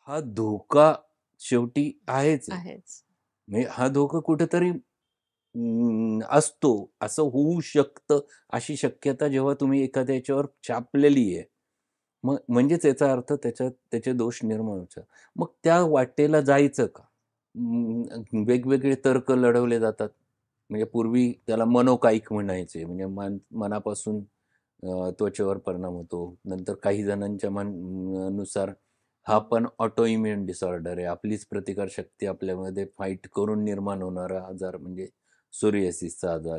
हा धोका शेवटी आहेच आहे. आहेच. म्हणजे हा धोका कुठेतरी असतो, असं होऊ शकतं, अशी शक्यता जेव्हा तुम्ही एखाद्या याच्यावर छापलेली आहे, मग म्हणजेच याचा अर्थ त्याच्यात त्याचे दोष निर्माण होतात. मग त्या वाटेला जायचं का? वेगवेगळे तर्क लढवले जातात. म्हणजे पूर्वी त्याला मनोकायिक म्हणायचे, म्हणजे मनापासून त्वचेवर परिणाम होतो. नंतर काही जणांच्या नुसार हा पण ऑटो इम्युन डिसऑर्डर आहे. आपलीच प्रतिकारशक्ती आपल्यामध्ये फाईट करून निर्माण होणारा आजार म्हणजे सोरियासिसचा आजार.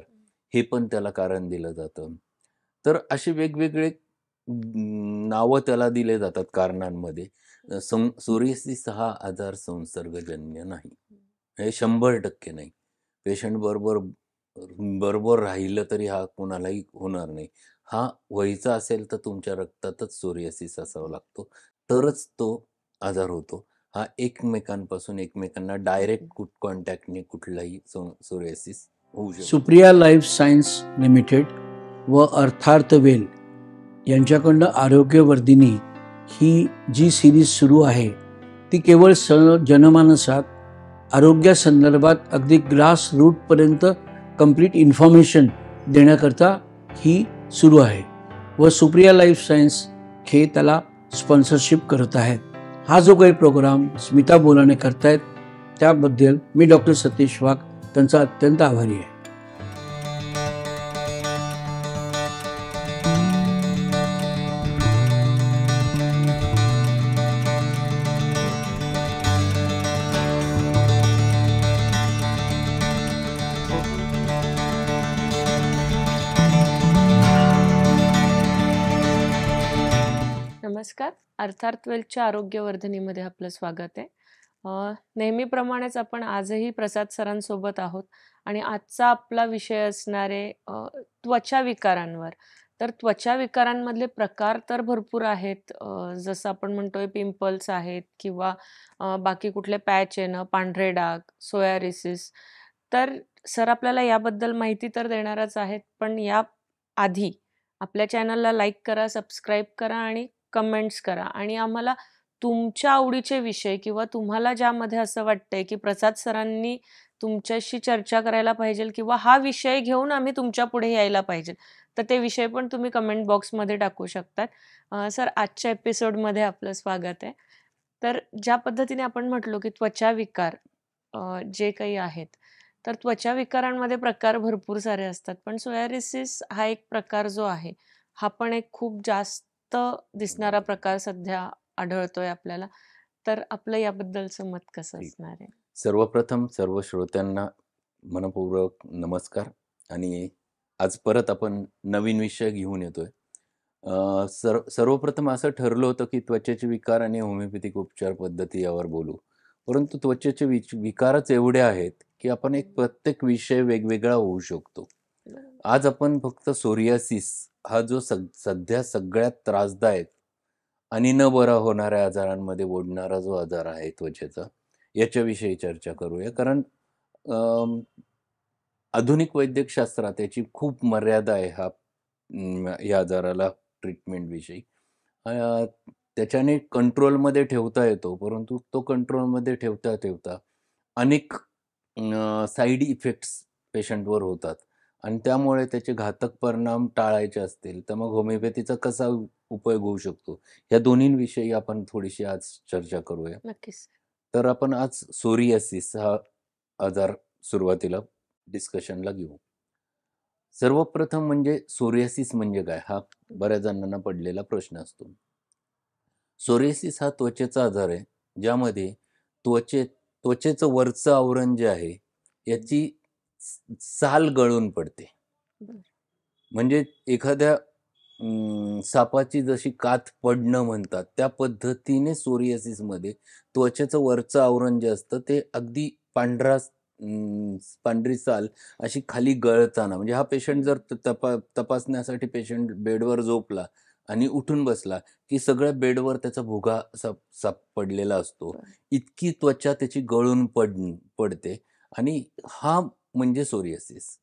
हे पण त्याला कारण दिलं जातं. तर असे वेगवेगळे नावं त्याला दिले जातात कारणांमध्ये. सोरियासिस हा आजार संसर्गजन्य नाही. हे 100% नाही. पेशंट बरोबर बरोबर राहिलं तरी हा कोणालाही होणार नाही. हा व्हायचा असेल तर तुमच्या रक्तातच सोरियासिस असावा लागतो. तरच तो आजार होतो. हा एकमेकांपासून एकमेकांना डायरेक्ट कॉन्टॅक्टने कुठलाही सोरियासिस होऊ शकतो. सुप्रिया लाईफ सायन्स लिमिटेड व अर्थार्थ वेल यांच्याकडनं आरोग्यवर्धिनी ही जी सिरीज सुरू आहे ती केवळ जनमानसात आरोग्यासंदर्भात अगदी ग्रास रूटपर्यंत कंप्लीट इन्फॉर्मेशन देण्याकरता ही सुरू आहे व सुप्रिया लाईफ सायन्स हे त्याला स्पॉन्सरशिप करत आहेत. हा जो काही प्रोग्राम स्मिता बोलाने करतायत त्याबद्दल मी डॉक्टर सतीश वाघ त्यांचा अत्यंत आभारी आहे. नमस्कार. अर्थार्थ वेलच्या आरोग्यवर्धिनीमध्ये आपलं स्वागत आहे. नेहमीप्रमाणेच आपण आजही प्रसाद सरांसोबत आहोत आणि आजचा आपला विषय असणार आहे त्वचा विकारांवर. तर त्वचा विकारांमधले प्रकार तर भरपूर आहेत. जसं आपण म्हणतोय पिंपल्स आहेत किंवा बाकी कुठले पॅच येणं, पांढरे डाग, सोयारिसिस. तर सर आपल्याला याबद्दल माहिती तर देणारच आहेत. पण या आधी आपल्या चॅनलला लाईक करा, सबस्क्राईब करा आणि कमेंट्स करा आणि आम्हाला तुमच्या आवडीचे विषय किंवा तुम्हाला ज्यामध्ये असं वाटतंय की प्रसाद सरांनी तुमच्याशी चर्चा करायला पाहिजे किंवा हा विषय घेऊन आम्ही तुमच्या पुढे यायला पाहिजे, तर ते विषय पण तुम्ही कमेंट बॉक्समध्ये टाकू शकतात. सर आजच्या एपिसोडमध्ये आपलं स्वागत आहे. तर ज्या पद्धतीने आपण म्हटलो की त्वचा विकार जे काही आहेत, तर त्वचा विकारांमध्ये प्रकार भरपूर सारे असतात. पण सोयारिसिस हा एक प्रकार जो आहे, हा पण एक खूप जास्त दिसणारा प्रकार सध्या आढळतोय आपल्याला. तर आपलं याबद्दलचं मत कसं ठीक. असणार आहे? सर्वप्रथम सर्व श्रोत्यांना मनपूर्वक नमस्कार आणि आज परत आपण नवीन विषय घेऊन येतोय. सर्वप्रथम असं ठरलं होतं की त्वचेचे विकार आणि होमिओपॅथिक उपचार पद्धती यावर बोलू. परंतु त्वचेचे विकारच एवढे आहेत की आपण एक प्रत्येक विषय वेगवेगळा होऊ शकतो. आज आपण फक्त सोरियासिस हा जो सध्या सगळ्यात त्रासदायक आणि न बरा होणाऱ्या आजारांमध्ये ओढणारा जो आजार आहे त्वचेचा, याच्याविषयी चर्चा करूया. कारण आधुनिक वैद्यकशास्त्रात याची खूप मर्यादा आहे या आजाराला ट्रीटमेंटविषयी. अ, त्याच्याने कंट्रोलमध्ये ठेवता येतो, परंतु तो कंट्रोलमध्ये ठेवता अनेक साइड इफेक्ट्स पेशंटवर होतात आणि त्यामुळे त्याचे घातक परिणाम टाळायचे असतील, तर मग होमिओपॅथीचा कसा उपयोग होऊ शकतो? या दोन्हींविषयी आपण थोडीशी आज चर्चा करूया. नक्कीच. तर आपण आज सोरियासिस हा आजार सुरुवातीला डिस्कशनला घेऊ. सर्वप्रथम म्हणजे सोरियासिस म्हणजे काय? हा बऱ्याच जणांना पडलेला प्रश्न असतो. सोरियासिस हा त्वचेचा आजार आहे, ज्यामध्ये त्वचेचं वरचं आवरण जे आहे, याची साल गळून पडते. बरं. म्हणजे एखाद्या सापाची जशी कात पडणं म्हणतात, त्या पद्धतीने सोरियासिसमध्ये त्वचेचं वरचं आवरण जे असतं, ते अगदी पांढरी साल अशी खाली गळताना म्हणजे हा पेशंट जर तपासण्यासाठी पेशंट बेडवर झोपला आणि उठून बसला, की सगळ्या बेडवर त्याचा भुगा असा पडलेला असतो. इतकी त्वचा त्याची गळून पडते आणि हा म्हणजे सोरियासिस.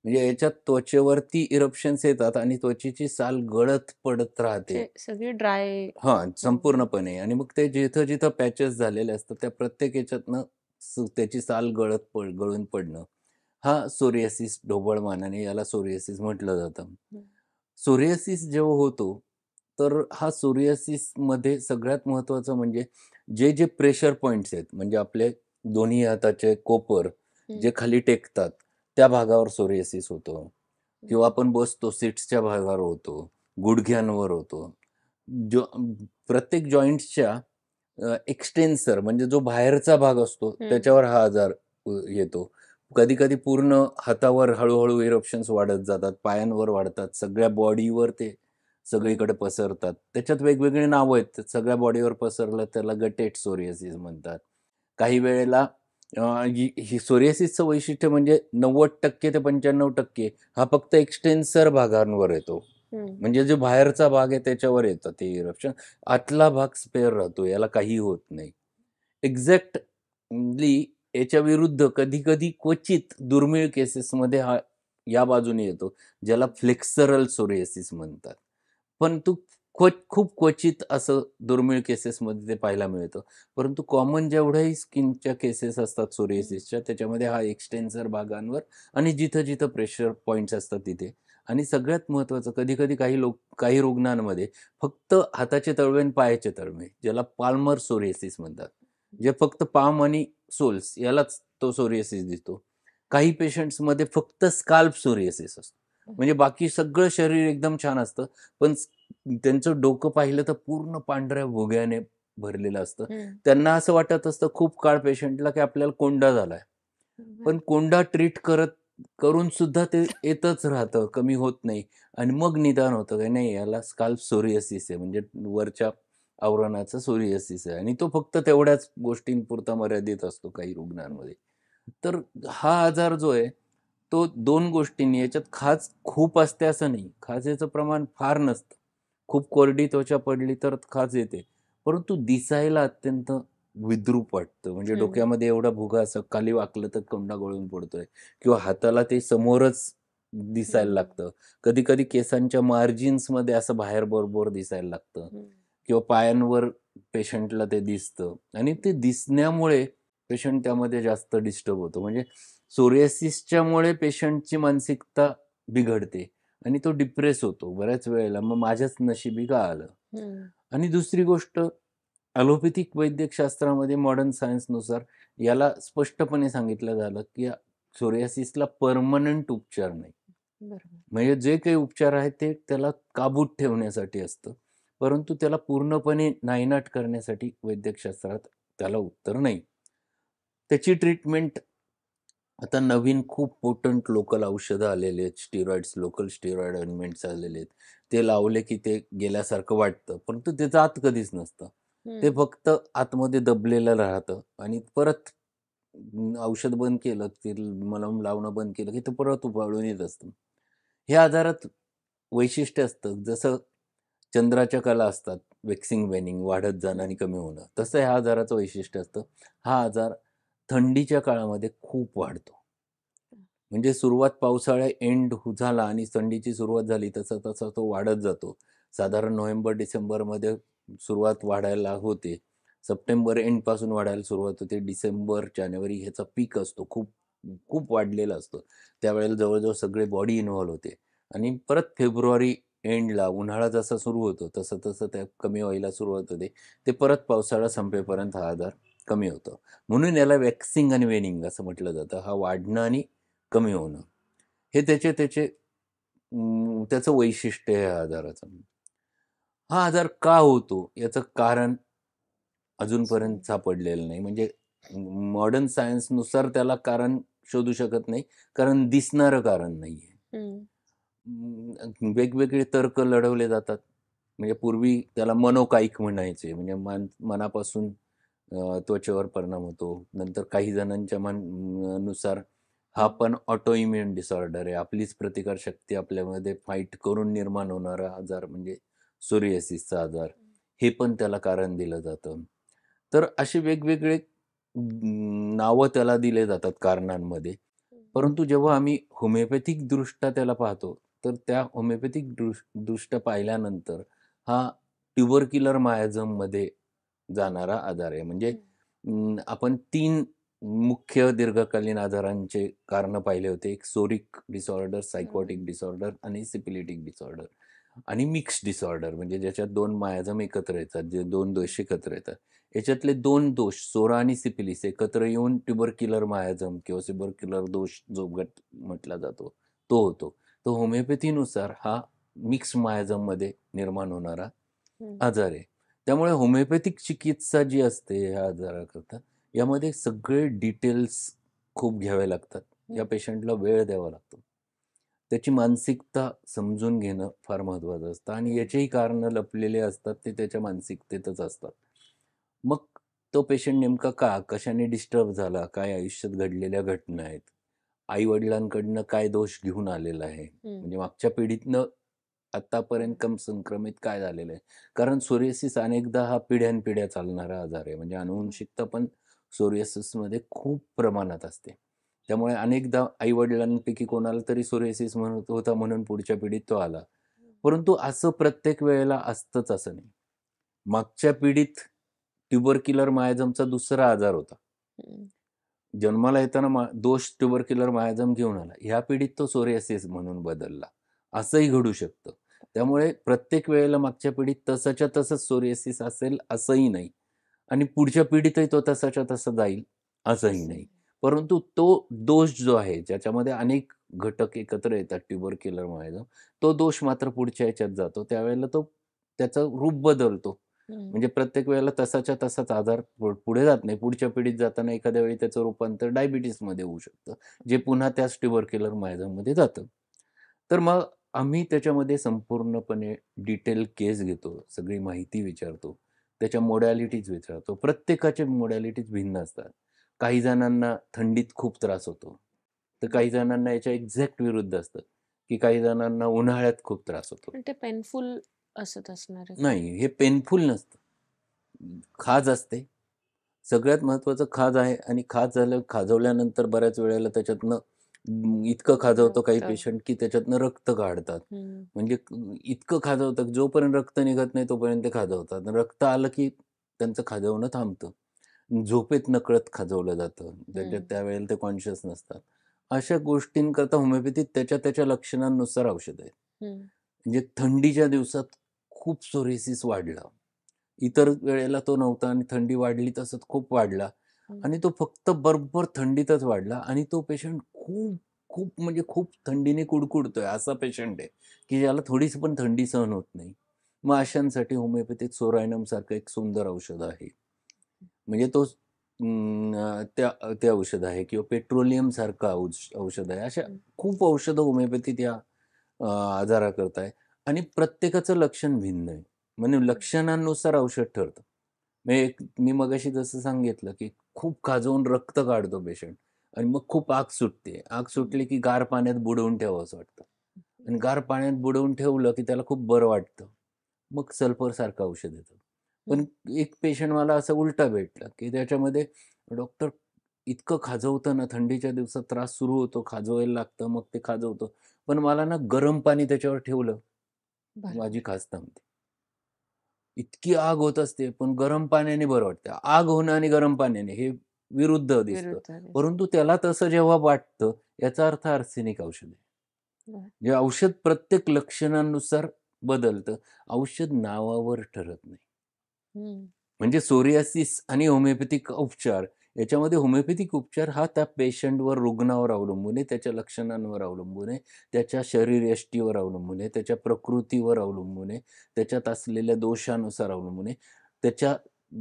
म्हणजे याच्यात त्वचेवरती इरप्शन्स येतात आणि त्वचेची साल गळत पडत राहते. सगळी ड्राय. हां, संपूर्णपणे आणि मग ते जिथं-जिथं पॅचेस झालेले असतात त्या प्रत्येक ह्याच्यातनं त्याची साल गळून पडणं. हा सोरियासिस ढोबळ मानाने याला सोरियासिस म्हटलं जातं. सोरियासिस जेव्हा होतो, तर हा सोरियासिसमध्ये सगळ्यात महत्त्वाचं म्हणजे जे प्रेशर पॉइंट्स आहेत, म्हणजे आपले दोन्ही हाताचे कोपर जे खाली टेकतात, त्या भागावर सोरियासिस होतो किंवा आपण बसतो सीट्सच्या भागावर होतो, गुडघ्यांवर होतो. जो प्रत्येक जॉइंट्सच्या एक्सटेन्सर म्हणजे जो बाहेरचा भाग असतो त्याच्यावर हा आजार येतो. कधी-कधी पूर्ण हातावर हळू-हळू इरप्शन्स वाढत जातात, पायांवर वाढतात, सगळ्या बॉडीवर ते सगळीकडे पसरतात. त्याच्यात वेगवेगळी नावं आहेत. सगळ्या बॉडीवर पसरलं त्याला गटेट सोरियासिस म्हणतात. काही वेळेला ही सोरियासिसचं वैशिष्ट्य म्हणजे 90% ते 95% हा फक्त एक्सटेन्सर भागांवर येतो. म्हणजे जो बाहेरचा भाग आहे त्याच्यावर येतं ते इरप्शन. आतला भाग स्पेअर राहतो. याला काहीही होत नाही. एक्झॅक्टली याच्या विरुद्ध कधी-कधी क्वचित दुर्मिळ केसेसमध्ये हा या बाजूने येतो, ज्याला फ्लेक्सरल सोरियासिस म्हणतात. पण खूप क्वचित असं दुर्मिळ केसेसमध्ये ते पाहायला मिळतं. परंतु कॉमन जेवढ्याही स्किनच्या केसेस असतात सोरियासिसच्या, त्याच्यामध्ये हा एक्सटेन्सर भागांवर आणि जिथं-जिथं प्रेशर पॉइंट्स असतात तिथे. आणि सगळ्यात महत्त्वाचं कधी-कधी काही रुग्णांमध्ये फक्त हाताचे तळवे आणि पायाचे तळवे, ज्याला पाल्मर सोरियासिस म्हणतात. जे फक्त पाम आणि सोल्स यालाच तो सोरियासिस दिसतो. काही पेशंट्समध्ये फक्त स्काल्प सोरियासिस असतो. म्हणजे बाकी सगळं शरीर एकदम छान असतं, पण त्यांचं डोकं पाहिलं तर पूर्ण पांढऱ्या भुग्याने भरलेलं असतं. त्यांना असं वाटत असतं खूप काळ पेशंटला, की आपल्याला कोंडा झालाय. पण कोंडा ट्रीट करून सुद्धा ते येतच राहतं, कमी होत नाही आणि मग निदान होतं, की नाही याला स्काल्प सोरियासिस आहे म्हणजे वरच्या आवरणाचा सोरियासिस आहे आणि तो फक्त तेवढ्याच गोष्टींपुरता मर्यादित असतो काही रुग्णांमध्ये. तर हा आजार जो आहे, तो 2 गोष्टींनी याच्यात खाज खूप असते असं नाही. खाजेचं प्रमाण फार नसतं. खूप कोरडी त्वचा पडली तर खाज येते. परंतु दिसायला अत्यंत विद्रूप वाटतं. म्हणजे डोक्यामध्ये एवढा भुगा असं खाली वाकलं तर कोंडा गळून पडतोय किंवा हाताला ते समोरच दिसायला लागतं. कधी-कधी केसांच्या मार्जिन्समध्ये असं बाहेर बोर दिसायला लागतं किंवा पायांवर पेशंटला ते दिसतं आणि ते दिसण्यामुळे पेशंट त्यामध्ये जास्त डिस्टर्ब होतो. म्हणजे सोरियासिसच्यामुळे पेशंटची मानसिकता बिघडते आणि तो डिप्रेस होतो बऱ्याच वेळेला. मग माझ्याच नशिबी का आलं? आणि दुसरी गोष्ट ॲलोपॅथिक वैद्यकशास्त्रामध्ये मॉडर्न सायन्सनुसार याला स्पष्टपणे सांगितलं झालं, की सोरियासिसला पर्मनंट उपचार नाही. म्हणजे जे काही उपचार आहेत ते त्याला काबूत ठेवण्यासाठी असतं. परंतु त्याला पूर्णपणे नायनाट करण्यासाठी वैद्यकशास्त्रात त्याला उत्तर नाही. त्याची ट्रीटमेंट आता नवीन खूप पोटंट लोकल औषधं आलेली आहेत. लोकल स्टिरॉइड ऑइंटमेंट्स आलेले आहेत. ते लावले की ते गेल्यासारखं वाटतं. परंतु त्याचं आत कधीच नसतं. ते फक्त आतमध्ये दबलेलं राहतं आणि परत औषध बंद केलं, ते मलम लावणं बंद केलं की ते परत उफाळून येत असतं. हे आजारात वैशिष्ट्य असतं. जसं चंद्राच्या कला असतात, वेक्सिंग वेनिंग वाढत जाणं आणि कमी होणं. तसं ह्या आजाराचं वैशिष्ट्य असतं. हा आजार थंडीच्या काळामध्ये खूप वाढतो. म्हणजे सुरुवात पावसाळा एंड झाला आणि थंडीची सुरुवात झाली तसा तो वाढत जातो. साधारण नोव्हेंबर-डिसेंबरमध्ये सुरुवात वाढायला होते. सप्टेंबर एंडपासून वाढायला सुरुवात होते. डिसेंबर, जानेवारी ह्याचा पीक असतो. खूप खूप वाढलेला असतो. त्यावेळेला जवळ सगळे बॉडी इन्व्हॉल्व होते आणि परत फेब्रुवारी एंडला उन्हाळा जसा सुरू होतो तसं त्या कमी व्हायला सुरुवात होते. ते परत पावसाळा संपेपर्यंत हा आजार कमी होतो. म्हणून याला वॅक्सिंग आणि वेनिंग असं म्हटलं जातं. हा वाढणं आणि कमी होणं. हे त्याचं वैशिष्ट्य आहे या आजाराचं. हा आजार का होतो याचं कारण अजूनपर्यंत सापडलेलं नाही. म्हणजे मॉडर्न सायन्सनुसार त्याला कारण शोधू शकत नाही. कारण दिसणारं कारण नाहीये. वेगवेगळे तर्क लढवले जातात. म्हणजे पूर्वी त्याला मनोकायिक म्हणायचे. म्हणजे मनापासून त्वचेवर परिणाम होतो. नंतर काही जणांच्या नुसार हा पण ऑटो इम्युन डिसऑर्डर आहे. आपलीच प्रतिकारशक्ती आपल्यामध्ये फाईट करून निर्माण होणारा आजार म्हणजे सोरियासिसचा आजार. हे पण त्याला कारण दिलं जातं. तर असे वेगवेगळे नावं त्याला दिले जातात कारणांमध्ये. परंतु जेव्हा आम्ही होमिओपॅथिक दृष्ट्या त्याला पाहतो, तर त्या होमिओपॅथिक दृष्ट्या पाहिल्यानंतर हा ट्युबरक्युलर मायाझममध्ये जाणारा आजार आहे. म्हणजे आपण 3 मुख्य दीर्घकालीन आजारांचे कारणं पाहिले होते. एक सोरिक डिसऑर्डर, सायकोटिक डिसऑर्डर आणि सिफिलिटिक डिसऑर्डर आणि मिक्स डिसऑर्डर म्हणजे ज्याच्यात 2 मायाझम एकत्र येतात, जे 2 दोष एकत्र येतात. याच्यातले 2 दोष सोरा आणि सिफिलिस एकत्र येऊन ट्युबरक्युलर मायाझम किंवा ट्युबरक्युलर दोष जो गट म्हटला जातो, तो होतो. तर होमिओपॅथीनुसार हा मिक्स मायाझममध्ये निर्माण होणारा आजार आहे. त्यामुळे होमिओपॅथिक चिकित्सा जी असते ह्या आजाराकरता, यामध्ये सगळे डिटेल्स खूप घ्यावे लागतात. या पेशंटला वेळ द्यावा लागतो. त्याची मानसिकता समजून घेणं फार महत्त्वाचं असतं आणि याचेही कारणं लपलेले असतात, ते त्याच्या मानसिकतेतच असतात. मग तो पेशंट नेमका का, कशाने डिस्टर्ब झाला, काय आयुष्यात घडलेल्या घटना आहेत, आई-वडिलांकडनं काय दोष घेऊन आलेला आहे, म्हणजे मागच्या पिढीतनं आत्तापर्यंत संक्रमित काय झालेलं आहे. कारण सोरियासिस अनेकदा हा पिढ्यानपिढ्या चालणारा आजार आहे. म्हणजे आनुवंशिकता पण सोरियासिसमध्ये खूप प्रमाणात असते. त्यामुळे अनेकदा आई-वडिलांपैकी कोणाला तरी सोरियासिस होता म्हणून पुढच्या पिढीत तो आला. परंतु असं प्रत्येक वेळेला असतंच असं नाही. मागच्या पिढीत ट्युबरक्युलर मायाझमचा दुसरा आजार होता. जन्माला येताना दोष ट्युबरक्युलर मायाझम घेऊन आला. ह्या पिढीत तो सोरियासिस म्हणून बदलला. असंही घडू शकतं. त्यामुळे प्रत्येक वेळेला मागच्या पिढीत तसंच्या तसंच सोरियासिस असेल असंही नाही आणि पुढच्या पिढीतही तो तसाच्या तसा जाईल असंही नाही. परंतु तो दोष जो आहे, ज्याच्यामध्ये अनेक घटक एकत्र येतात ट्युबरक्युलर मायाझम, तो दोष मात्र पुढच्या ह्याच्यात जातो. त्यावेळेला तो त्याचं रूप बदलतो. म्हणजे प्रत्येक वेळेला तसाच्या तसाच आजार पुढे जात नाही. पुढच्या पिढीत जाताना एखाद्या वेळी त्याचं रूपांतर डायबिटीसमध्ये होऊ शकतं, जे पुन्हा त्याच ट्युबरक्युलर मायझममध्ये जातं. तर मग आम्ही त्याच्यामध्ये संपूर्णपणे डिटेल केस घेतो, सगळी माहिती विचारतो, त्याच्या मोडॅलिटीज विचारतो. प्रत्येकाचे मोडॅलिटीज भिन्न असतात. काही जणांना थंडीत खूप त्रास होतो, तर काही जणांना याच्या एक्झॅक्ट विरुद्ध असतं, की काही जणांना उन्हाळ्यात खूप त्रास होतो. पण ते पेनफुल असत असणार आहे. नाही, हे पेनफुल नसतं. खाज असते. सगळ्यात महत्त्वाचं खाज आहे आणि खाजवल्यानंतर बऱ्याच वेळेला त्याच्यातनं इतकं खाजवतं काही पेशंट, की त्याच्यातनं रक्त काढतात. म्हणजे इतकं खाजवतं, जोपर्यंत रक्त निघत नाही तोपर्यंत ते खाजवतात. रक्त आलं की त्यांचं खाजवणं थांबतं. झोपेत नकळत खाजवलं जातं. त्यावेळेला ते कॉन्शियस नसतात. अशा गोष्टींकरता होमिओपॅथीत त्याच्या लक्षणांनुसार औषधं आहेत. म्हणजे थंडीच्या दिवसात खूप सोरियासिस वाढला. इतर वेळेला तो नव्हता आणि थंडी वाढली तसंच खूप वाढला आणि तो फक्त बरोबर थंडीतच वाढला आणि तो पेशंट खूप खूप म्हणजे खूप थंडीने कुडकुडतोय असा पेशंट आहे, की ज्याला थोडीशी पण थंडी सहन होत नाही. मग अशांसाठी होमिओपॅथिक सोरायनम सारखं एक सुंदर औषध आहे. म्हणजे तो ते औषध आहे किंवा पेट्रोलियम सारखं औषध आहे. अशा खूप औषधं होमिओपॅथीत या आजाराकरता आहे आणि प्रत्येकाचं लक्षण भिन्न आहे. म्हणजे लक्षणांनुसार औषध ठरतं. म्हणजे मी मगाशी जसं सांगितलं, की खूप खाजवून रक्त काढतो पेशंट आणि मग खूप आग सुटते. आग सुटली की गार पाण्यात बुडवून ठेवावंसं वाटतं आणि गार पाण्यात बुडवून ठेवलं की त्याला खूप बरं वाटतं. मग सल्फरसारखं औषध येतं. पण एक पेशंट मला असं उलटा भेटला, की त्याच्यामध्ये डॉक्टर इतकं खाजवतं ना, थंडीच्या दिवसात त्रास सुरू होतो, खाजवायला लागतं, मग ते खाजवतं. पण मला ना गरम पाणी त्याच्यावर ठेवलं, माझी खाज थांबते. इतकी आग होत असते, पण गरम पाण्याने बरं वाटतं. आग होणं आणि गरम पाण्याने हे विरुद्ध दिसतं. परंतु त्याला तसं जेव्हा वाटतं, याचा अर्थ आर्सेनिक औषध आहे. जे औषध प्रत्येक लक्षणांनुसार बदलतं. औषध नावावर ठरत नाही. म्हणजे सोरियासिस आणि होमिओपॅथिक उपचार याच्यामध्ये होमिओपॅथिक उपचार हा त्या पेशंटवर, रुग्णावर अवलंबून आहे, त्याच्या लक्षणांवर अवलंबून आहे, त्याच्या शरीरयष्टीवर अवलंबून आहे, त्याच्या प्रकृतीवर अवलंबून आहे, त्याच्यात असलेल्या दोषानुसार अवलंबून आहे, त्याच्या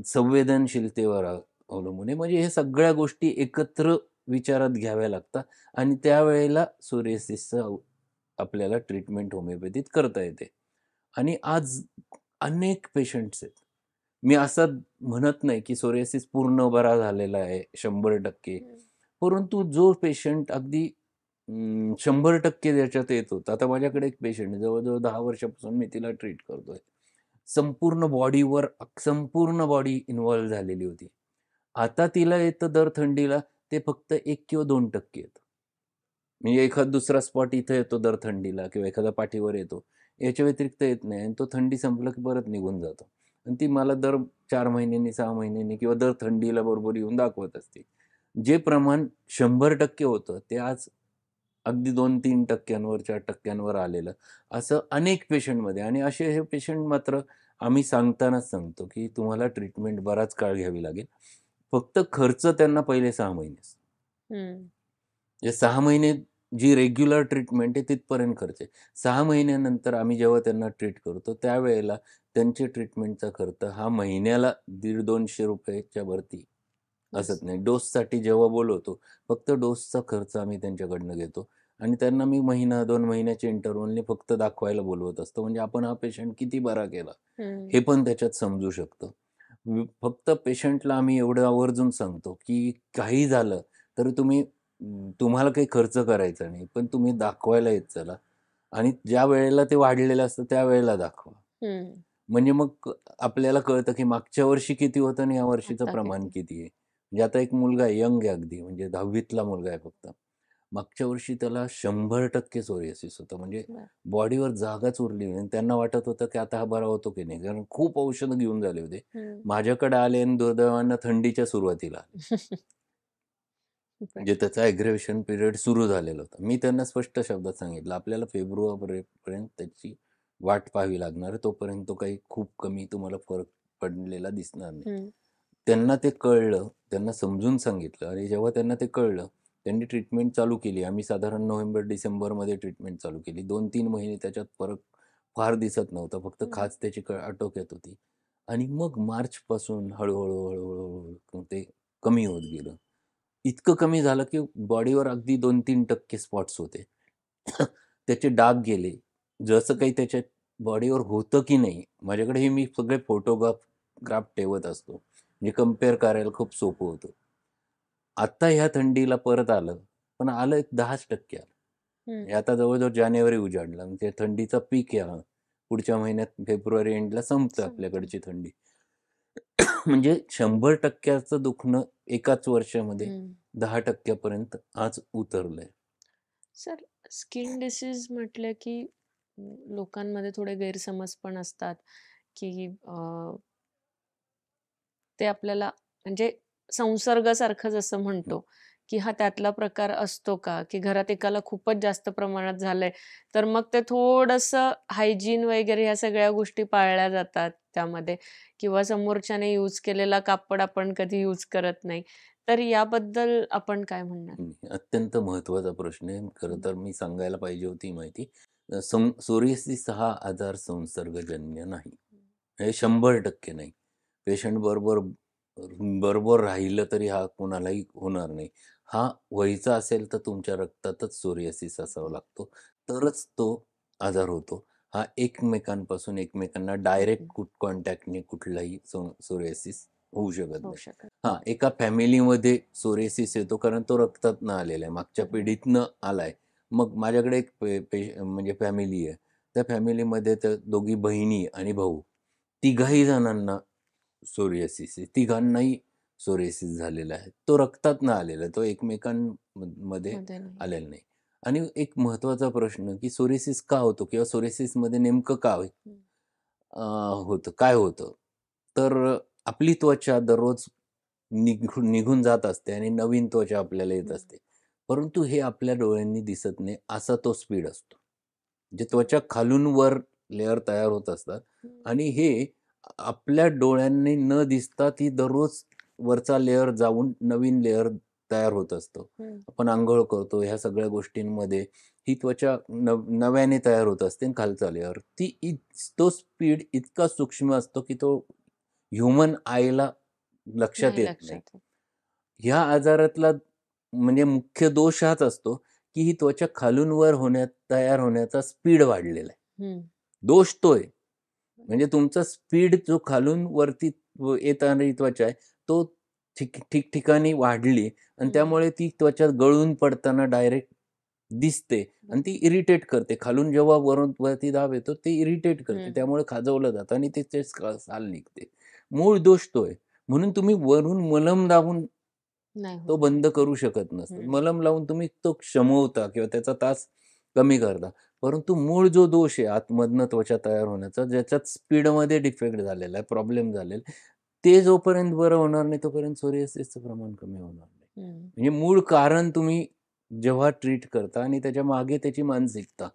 संवेदनशीलतेवर अवलंबून आहे. म्हणजे हे सगळ्या गोष्टी एकत्र विचारात घ्याव्या लागतात आणि त्यावेळेला सोरियासिसचं आपल्याला ट्रीटमेंट होमिओपॅथीत करता येते. आणि आज अनेक पेशंट्स आहेत. मी असं म्हणत नाही, की सोरियासिस पूर्ण बरा झालेला आहे 100%. परंतु जो पेशंट अगदी 100% त्याच्यात येत होता. आता माझ्याकडे एक पेशंट आहे, जवळ-जवळ 10 वर्षापासून मी तिला ट्रीट करतोय. संपूर्ण बॉडी इन्व्हॉल्व झालेली होती. आता तिला येतं दर थंडीला ते फक्त 1 किंवा 2% येतं. म्हणजे एखादा दुसरा स्पॉट इथे येतो दर थंडीला किंवा एखादा पाठीवर येतो. याच्या व्यतिरिक्त येत नाही आणि तो थंडी संपलं की परत निघून जातो. आणि ती मला दर 4 महिन्यांनी, 6 महिन्यांनी किंवा दर थंडीला बरोबर येऊन दाखवत असते. जे प्रमाण 100% होतं ते आज अगदी 2-3% 4% आलेलं. असं अनेक पेशंटमध्ये आणि असे हे पेशंट मात्र आम्ही सांगतानाच सांगतो, की तुम्हाला ट्रीटमेंट बराच काळ घ्यावी लागेल. फक्त खर्च त्यांना पहिले 6 महिने असतो. हं. म्हणजे 6 महिने जी रेग्युलर ट्रीटमेंट आहे तिथपर्यंत खर्च आहे. 6 महिन्यानंतर आम्ही जेव्हा त्यांना ट्रीट करतो, त्यावेळेला त्यांचे ट्रीटमेंटचा खर्च हा महिन्याला ₹150-200 च्या वरती असत असं. नाही. डोससाठी जेव्हा बोलवतो, फक्त डोसचा खर्च आम्ही त्यांच्याकडनं घेतो आणि त्यांना मी महिना, 2 महिन्याच्या इंटरव्हलने फक्त दाखवायला बोलवत असतो. म्हणजे आपण हा पेशंट किती बरा केला, हं. हे पण त्याच्यात समजू शकतं. फक्त पेशंटला आम्ही एवढं आवर्जून सांगतो, की काही झालं तर तुम्हाला काही खर्च करायचा नाही. पण तुम्ही दाखवायला येत चला आणि ज्या वेळेला ते वाढलेलं असतं त्यावेळेला दाखवा. हं. म्हणजे मग आपल्याला कळतं, की मागच्या वर्षी किती होतं आणि या वर्षीचं आता प्रमाण किती? किती आहे. म्हणजे आता एक मुलगा आहे, यंग आहे अगदी म्हणजे 10वीतला मुलगा आहे फक्त. मागच्या वर्षी त्याला 100% सोरियासिस होतं. म्हणजे बरं. बॉडीवर जागाच उरली नाही आणि त्यांना वाटत होतं, की आता हा बरा होतो की नाही. कारण खूप औषधं घेऊन झाले होते. हं. माझ्याकडे आले आणि दुर्दैवानं थंडीच्या सुरुवातीला आले. बरं. म्हणजे त्याचा ॲग्रेव्हेशन पिरियड सुरू झालेला होता. मी त्यांना स्पष्ट शब्दात सांगितलं, आपल्याला फेब्रुवारीपर्यंत त्याची वाट पाहावी लागणार आहे. तोपर्यंत तो काही खूप कमी तुम्हाला फरक पडलेला दिसणार नाही. हं. त्यांना ते कळलं, त्यांना समजून सांगितलं आणि जेव्हा त्यांना ते कळलं, त्यांनी ट्रीटमेंट चालू केली. आम्ही साधारण नोव्हेंबर-डिसेंबरमध्ये ट्रीटमेंट चालू केली. 2-3 महिने त्याच्यात फरक फार दिसत नव्हता. फक्त हं. खाज त्याची आटोक्यात होती. आणि मग मार्चपासून हळू-हळू ते कमी होत गेलं. इतकं कमी झालं, की बॉडीवर अगदी 2-3% स्पॉट्स होते. त्याचे डाग गेले. जसं काही त्याच्या बॉडीवर होतं की नाही, माझ्याकडे हे मी सगळे ग्राफ ठेवत असतो. म्हणजे कंपेअर करायला खूप सोपं होतं. आता ह्या थंडीला परत आलं, पण आलं एक 10% आलं. हं. म्हणजे आता जवळ-जवळ जानेवारी उजाडला. म्हणजे थंडीचा पीक आहे हा. पुढच्या महिन्यात फेब्रुवारी एंडला संपतं संपतं. आपल्याकडची थंडी. म्हणजे 100% चं दुखणं एकाच वर्षामध्ये हं. 10% पर्यंत आज उतरलंय. सर, स्किन डिसीज म्हटलं की लोकांमध्ये थोडे गैरसमज पण असतात, की ते आपल्याला म्हणजे संसर्गासारखं जसं म्हणतो, की हा त्यातला प्रकार असतो का? की घरात एकाला खूपच जास्त प्रमाणात झालंय, तर मग ते थोडंसं हायजीन वगैरे ह्या सगळ्या गोष्टी पाळल्या जातात त्यामध्ये किंवा समोरच्याने यूज केलेला कापड आपण कधी यूज करत नाही. तर याबद्दल आपण काय म्हणणार? अत्यंत महत्त्वाचा प्रश्न आहे. खरं हं. तर मी सांगायला पाहिजे होती ही माहिती. सोरियासिस हा आजार संसर्गजन्य नाही. हे 100% नाही. पेशंट बरोबर बरोबर राहिलं तरी हा कोणालाही होणार नाही. हा व्हायचा असेल तर तुमच्या रक्तातच सोरियासिस असावा लागतो. तरच तो आजार होतो. हा एकमेकांपासून एकमेकांना हं, डायरेक्ट हं. कॉन्टॅक्टने कुठलाही सोरियासिस होऊ शकत होऊ नाही. शकत. हां, एका फॅमिलीमध्ये सोरियासिस येतो कारण तो रक्तातनं आलेला आहे. मागच्या बरोबर. पिढीतनं आलाय. मग माझ्याकडे एक म्हणजे फॅमिली आहे. त्या फॅमिलीमध्ये त्या दोघी बहिणी आणि भाऊ हं. तिघाही जणांना सोरियासिस आहे. तिघांनाही सोरियासिस झालेला आहे. तो रक्तातनं आलेला आहे. तो एकमेकांमध्ये मध्ये नाही. आलेला नाही. आणि एक महत्त्वाचा प्रश्न, की सोरियासिस का होतो किंवा सोरियासिसमध्ये नेमकं का हं. अ, होतं? काय होतं? तर आपली त्वचा दररोज निघून जात असते आणि नवीन त्वचा आपल्याला येत हं. असते. परंतु हे आपल्या डोळ्यांनी दिसत नाही, असा तो स्पीड असतो. म्हणजे हं. त्वचा खालून वर लेयर तयार होत असतात हं. आणि हे आपल्या डोळ्यांनी न दिसता ती दररोज वरचा लेयर जाऊन नवीन लेयर तयार होत असतं. हं. आपण अंघोळ करतो ह्या सगळ्या गोष्टींमध्ये ही त्वचा नव्याने तयार होत असते आणि खालचा लेयर. तो स्पीड इतका सूक्ष्म असतो, की तो ह्युमन आयला लक्षात नाही येत नाही. लक्षात येत. ह्या आजारातला म्हणजे मुख्य दोष हाच असतो, की ही त्वचा खालून वर तयार होण्याचा स्पीड वाढलेला आहे. हं. दोष तो आहे. म्हणजे तुमचा स्पीड जो खालून वरती येणारी त्वचा आहे, तो ठिकठिकाणी वाढली आणि हं. त्यामुळे ती त्वचा गळून पडताना डायरेक्ट दिसते आणि ती बरोबर. इरिटेट करते. खालून जेव्हा वरून वरती दाब येतो, ते इरिटेट करते. हं. त्यामुळे खाजवलं जातं आणि त्याचे साल निघते. मूळ दोष तो आहे. म्हणून तुम्ही वरून मलम लावून नाही तो होत. बंद करू शकत नसतात. हं. मलम लावून तुम्ही तो शमवता किंवा त्याचा त्रास कमी करता. परंतु मूळ जो दोष आहे आतमधनं त्वचा तयार होण्याचा, ज्याच्यात स्पीडमध्ये डिफेक्ट झालेला आहे, प्रॉब्लेम झालेला आहे, ते जोपर्यंत बरं होणार नाही, तोपर्यंत सोरियासिसचं प्रमाण कमी होणार नाही. हं. म्हणजे मूळ कारण तुम्ही जेव्हा ट्रीट करता आणि त्याच्या मागे त्याची मानसिकता.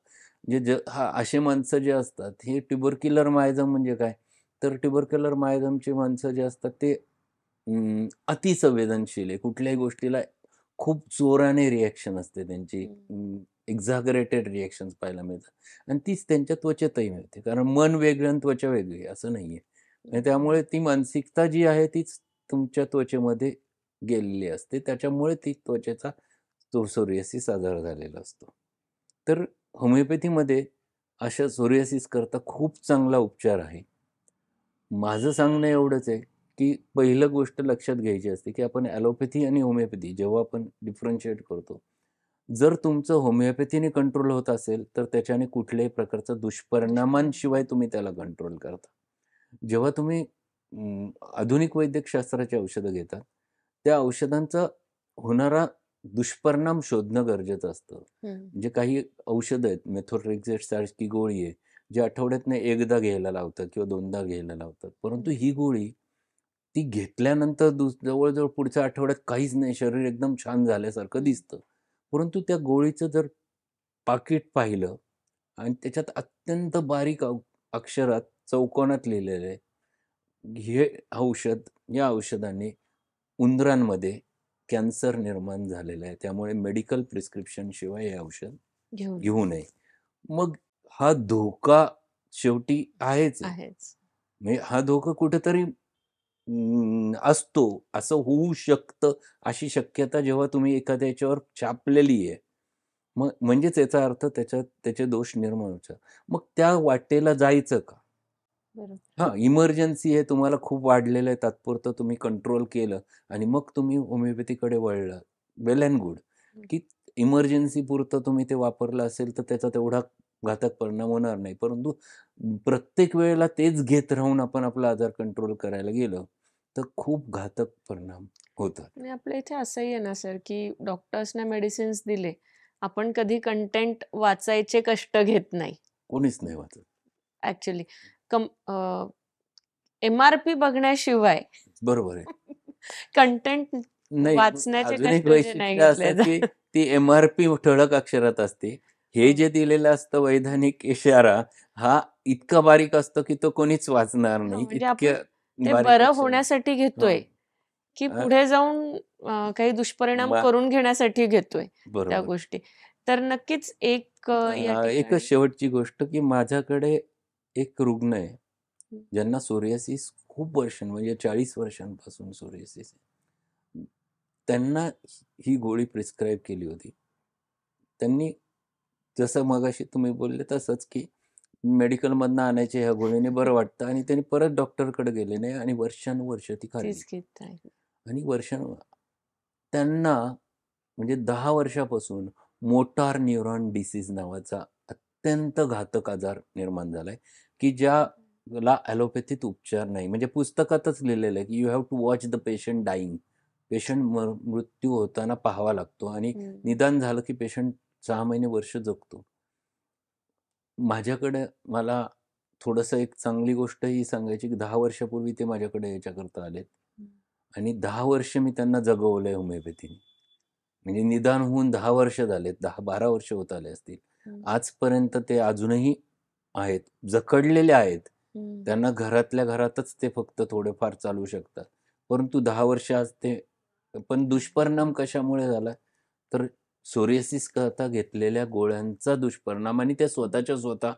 म्हणजे असे माणसं जे असतात, हे ट्युबरक्युलर मायझम म्हणजे काय? तर ट्युबरक्युलर मायझमची माणसं जे असतात ते अतिसंवेदनशील आहे. कुठल्याही गोष्टीला खूप जोराने रिएक्शन असते त्यांची. हं. एक्झॅगरेटेड रिएक्शन्स पाहायला मिळतात आणि तीच त्यांच्या त्वचेतही मिळते. कारण मन वेगळं आणि त्वचा वेगळी आहे, असं नाहीये. आणि त्यामुळे ती मानसिकता जी आहे तीच तुमच्या त्वचेमध्ये गेलेली असते. त्याच्यामुळे ती त्वचेचा तो सोरियासिस आजार झालेला असतो. तर होमिओपॅथीमध्ये अशा सोरियासिसकरता खूप चांगला उपचार आहे. माझं सांगणं एवढंच आहे, की पहिलं गोष्ट लक्षात घ्यायची असते, की आपण ॲलोपॅथी आणि होमिओपॅथी जेव्हा आपण डिफरन्शिएट करतो, जर तुमचं होमिओपॅथीने कंट्रोल होत असेल, तर त्याच्याने कुठल्याही प्रकारचा दुष्परिणाम. दुष्परिणामांशिवाय तुम्ही त्याला कंट्रोल करता. जेव्हा तुम्ही आधुनिक वैद्यकशास्त्राची औषधं घेता, त्या औषधांचा होणारा दुष्परिणाम शोधणं गरजेचं असतं. हं. म्हणजे काही औषधं आहेत, मेथोट्रेक्सेट सारखी गोळी आहे, जी आठवड्यातनं एकदा घ्यायला लावतात किंवा दोनदा घ्यायला लावतात. परंतु ही गोळी ती घेतल्यानंतर जवळ-जवळ पुढच्या आठवड्यात काहीच नाही, शरीर एकदम छान झाल्यासारखं हं. दिसतं. परंतु त्या गोळीचं जर पाकीट पाहिलं आणि त्याच्यात अत्यंत बारीक अक्षरात चौकोनात लिहिलेलं आहे, हे औषध या औषधाने उंदरांमध्ये कॅन्सर निर्माण झालेला आहे. त्यामुळे मेडिकल प्रिस्क्रिप्शन शिवाय हे औषध घेऊन घेऊ नये. मग हा धोका शेवटी आहेच आहे. आहेच. म्हणजे हा धोका कुठेतरी असतो. असं होऊ शकतं, अशी शक्यता जेव्हा तुम्ही एखाद्या याच्यावर छापलेली आहे, मग म्हणजेच याचा अर्थ त्याचे दोष निर्माण होतात. मग त्या वाटेला जायचं का? बरोबर. हां, इमर्जन्सी आहे, तुम्हाला खूप वाढलेलं आहे, तात्पुरतं तुम्ही कंट्रोल केलं आणि मग तुम्ही होमिओपॅथीकडे वळलात. वेल एंड गुड, हं. की इमर्जन्सीपुरतं तुम्ही ते वापरलं असेल, तर त्याचा तेवढा घातक परिणाम होणार नाही. परंतु प्रत्येक वेळेला तेच घेत राहून आपण आपला आजार कंट्रोल करायला गेलो, तर खूप घातक परिणाम होतात. आणि आपल्या इथे असंही आहे ना सर, की डॉक्टर्सने मेडिसिन्स दिले. आपण कधी कंटेंट वाचायचे कष्ट घेत नाही. कोणीच नाही वाचत. ॲक्चुअली एम-आर-पी बघण्याशिवाय बरोबर आहे. कंटेंट नाही, वाचण्याचे अजून एक कष्ट जे नाही वैशिष्ट्य घेतले असं, की जात. ती एम-आर-पी ठळक अक्षरात असते. हे हो. जे दिलेलं असतं वैधानिक इशारा, हा इतका बारीक असतो, की तो कोणीच वाचणार हां, नाही. म्हणजे आपण इतक्या ते बारीक बरं अक्षरात. होण्यासाठी हां. घेतोय, की अ, पुढे जाऊन काही दुष्परिणाम मा करून घेण्यासाठी घेतोय त्या बरोबर. गोष्टी. तर नक्कीच एक या एकच ठिकाणी शेवटची गोष्ट, की माझ्याकडे एक रुग्ण आहे, हं. ज्यांना सोरियासिस खूप म्हणजे 40 वर्षांपासून सोरियासिस आहे. त्यांना ही गोळी प्रिस्क्राईब केली होती. त्यांनी जसं मगाशी तुम्ही बोलले तसंच, की मेडिकलमधनं आणायचे ह्या गोळीने बरं वाटतं आणि त्यांनी परत डॉक्टरकडे गेले नाही आणि वर्षानुवर्ष ती खाल्ली. तीच घेत आहे. आणि त्यांना म्हणजे 10 वर्षापासून मोटार न्यूरॉन डिसीज नावाचा अत्यंत घातक आजार निर्माण झालाय, की ज्याला ॲलोपॅथीत उपचार नाही. म्हणजे पुस्तकातच लिहिलेलं आहे, की you have to watch the patient dying. Patient मृत्यू होताना पाहावा लागतो आणि हं. निदान झालं, की पेशंट 6 महिने, वर्ष जगतो. मला थोडंसं एक चांगली गोष्ट ही सांगायची, की 10 वर्षापूर्वी ते माझ्याकडे याच्याकरता आलेत हं. आणि 10 वर्ष मी त्यांना जगवलंय होमिओपॅथीने. म्हणजे निदान होऊन 10 वर्ष झालेत, 10-12 वर्ष होत आले असतील. हं. आजपर्यंत ते अजूनही आहेत, जखडलेले आहेत. हं. त्यांना घरातल्या घरातच ते फक्त थोडेफार चालू शकतात. परंतु 10 वर्ष आज ते पण दुष्परिणाम कशामुळे झाला? तर सोरियासिस करता घेतलेल्या गोळ्यांचा दुष्परिणाम आणि त्या स्वतःच्या स्वतः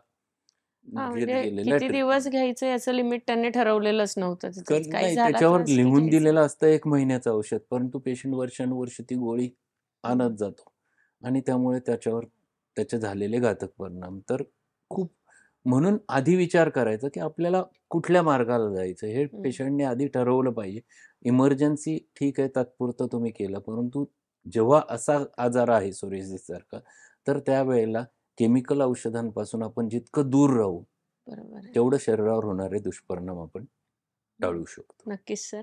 हां, घेत म्हणजे गेलेल्या किती दिवस ट्रीटमेंट. घ्यायचं याचं लिमिट त्यांनी ठरवलेलंच नव्हतं तिथंच. काही नाही, झाला त्याच्यावर त्रास की लिहून घ्यायचं. दिलेलं असतं 1 महिन्याचं औषध, परंतु पेशंट वर्षानुवर्ष ती गोळी हं. आणत जातो आणि त्यामुळे त्याचे झालेले घातक परिणाम. तर खूप म्हणून आधी विचार करायचा, की आपल्याला कुठल्या मार्गाला जायचं हे हं. पेशंटने आधी ठरवलं पाहिजे. इमर्जन्सी ठीक आहे, तात्पुरतं तुम्ही केलं, परंतु जेव्हा असा आजार आहे सोरियासिससारखा, तर त्यावेळेला केमिकल औषधांपासून आपण जितकं दूर राहू, बरोबर आहे. तेवढं शरीरावर होणारे दुष्परिणाम आपण हं. टाळू शकतो. नक्कीच सर.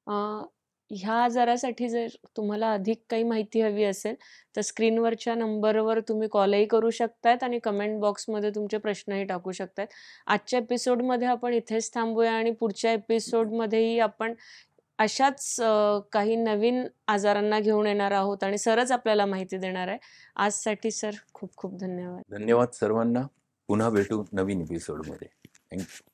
अ, ह्या आजारासाठी जर तुम्हाला अधिक काही माहिती हवी असेल तर स्क्रीनवरच्या नंबरवर तुम्ही कॉलही करू शकतायत आणि कमेंट बॉक्समध्ये तुमचे प्रश्नही टाकू शकतायत. आजच्या एपिसोडमध्ये आपण इथेच थांबूया आणि पुढच्या एपिसोडमध्येही आपण अशाच काही नवीन आजारांना घेऊन येणार आहोत आणि सरच आपल्याला माहिती देणार आहे. आजसाठी सर खूप खूप धन्यवाद. धन्यवाद सर्वांना. पुन्हा भेटू नवीन एपिसोडमध्ये. थँक्यू.